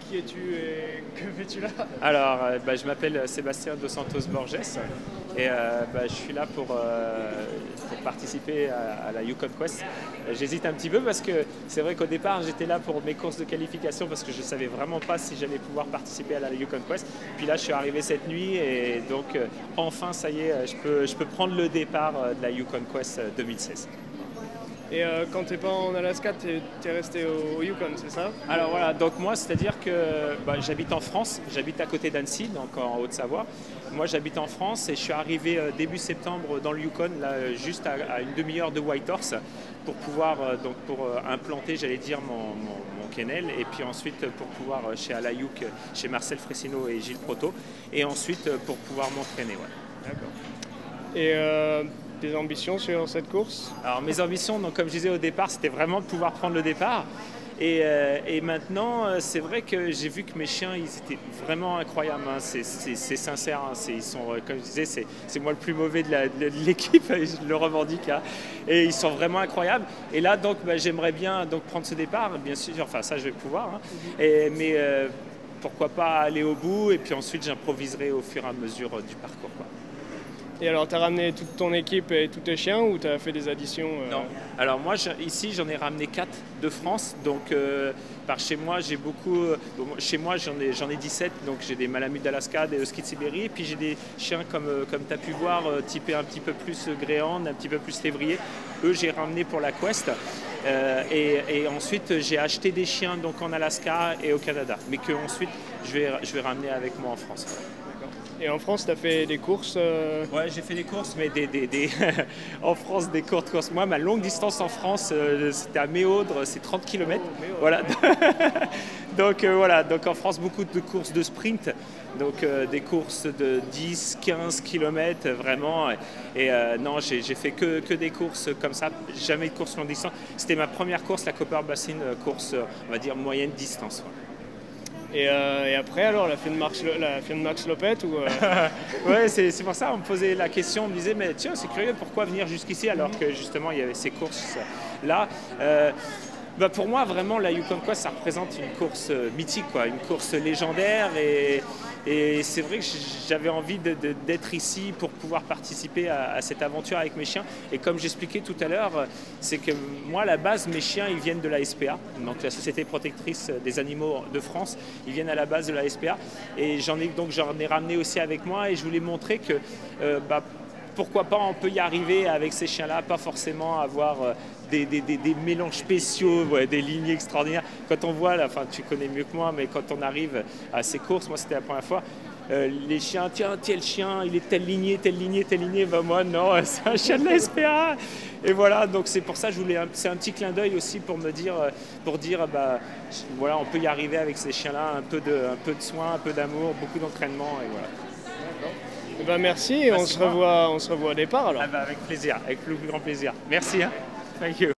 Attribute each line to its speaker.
Speaker 1: Qui es-tu et que fais-tu là?
Speaker 2: Alors, je m'appelle Sébastien Dos Santos Borges et je suis là pour participer à la Yukon Quest. J'hésite un petit peu parce que c'est vrai qu'au départ j'étais là pour mes courses de qualification parce que je ne savais vraiment pas si j'allais pouvoir participer à la Yukon Quest. Puis là je suis arrivé cette nuit et donc enfin ça y est, je peux prendre le départ de la Yukon Quest 2016.
Speaker 1: Et quand t'es pas en Alaska, t'es resté au Yukon, c'est ça?
Speaker 2: Alors voilà, donc moi, c'est-à-dire que j'habite en France, j'habite à côté d'Annecy, donc en Haute-Savoie. Moi, j'habite en France et je suis arrivé début septembre dans le Yukon, là, juste à une demi-heure de Whitehorse, pour pouvoir implanter, j'allais dire, mon kennel, et puis ensuite pour pouvoir chez Alayouk, chez Marcel Fressino et Gilles Proto, et ensuite pour pouvoir m'entraîner. Ouais.
Speaker 1: D'accord. Et tes ambitions sur cette course?
Speaker 2: Alors mes ambitions, donc, comme je disais au départ, c'était vraiment de pouvoir prendre le départ. Et maintenant, c'est vrai que j'ai vu que mes chiens, ils étaient vraiment incroyables. Hein. C'est sincère. Hein. Ils sont, comme je disais, c'est moi le plus mauvais de l'équipe, je le revendique. Hein. Et ils sont vraiment incroyables. Et là, donc, j'aimerais bien donc, prendre ce départ, bien sûr. Enfin, ça, je vais pouvoir. Hein. Mais pourquoi pas aller au bout. Et puis ensuite, j'improviserai au fur et à mesure du parcours. Quoi.
Speaker 1: Et alors, tu as ramené toute ton équipe et tous tes chiens ou tu as fait des additions
Speaker 2: Non. Alors moi, ici, j'en ai ramené 4 de France. Donc, par chez moi, j'ai beaucoup... chez moi, j'en ai 17. Donc, j'ai des Malamutes d'Alaska, des Huskies de Sibérie. Et puis, j'ai des chiens, comme tu as pu voir, typés un petit peu plus Greyhound, un petit peu plus Lévrier. Eux, j'ai ramené pour la Quest. Et ensuite, j'ai acheté des chiens donc, en Alaska et au Canada. Mais que ensuite, je vais ramener avec moi en France.
Speaker 1: Et en France, tu as fait des courses
Speaker 2: Ouais, j'ai fait des courses, mais en France, des courtes courses. Moi, ma longue distance en France, c'était à Méaudre, c'est 30 km.
Speaker 1: Oh, Méaudre.
Speaker 2: Voilà. Donc voilà, donc en France, beaucoup de courses de sprint, donc des courses de 10-15 km, vraiment. Et non, j'ai fait que des courses comme ça, jamais de course longue distance. C'était ma première course, la Copper Basin, course, on va dire, moyenne distance. Voilà.
Speaker 1: Et après, alors, la fin de Max Lopet ou
Speaker 2: Ouais, c'est pour ça, on me posait la question, on me disait, mais tiens, c'est curieux, pourquoi venir jusqu'ici alors que justement, il y avait ces courses-là. Pour moi, vraiment, la Yukon Quest, ça représente une course mythique, quoi, une course légendaire. Et c'est vrai que j'avais envie d'être ici pour pouvoir participer à cette aventure avec mes chiens. Et comme j'expliquais tout à l'heure, c'est que moi, à la base, mes chiens, ils viennent de la SPA, donc la Société protectrice des animaux de France. Ils viennent à la base de la SPA. Et j'en ai ramené aussi avec moi et je voulais montrer que pourquoi pas on peut y arriver avec ces chiens-là, pas forcément avoir des mélanges spéciaux, ouais, des lignées extraordinaires. Quand on voit, enfin tu connais mieux que moi, mais quand on arrive à ces courses, moi c'était la première fois, les chiens, tiens, tel chien, il est telle lignée, moi non, c'est un chien de la SPA. Et voilà, donc c'est pour ça que c'est un petit clin d'œil aussi pour dire, voilà, on peut y arriver avec ces chiens-là, un peu de soin, un peu d'amour, beaucoup d'entraînement, et voilà.
Speaker 1: Eh ben merci, on se revoit au départ alors.
Speaker 2: Avec plaisir, avec le plus grand plaisir. Merci. Hein. Thank you.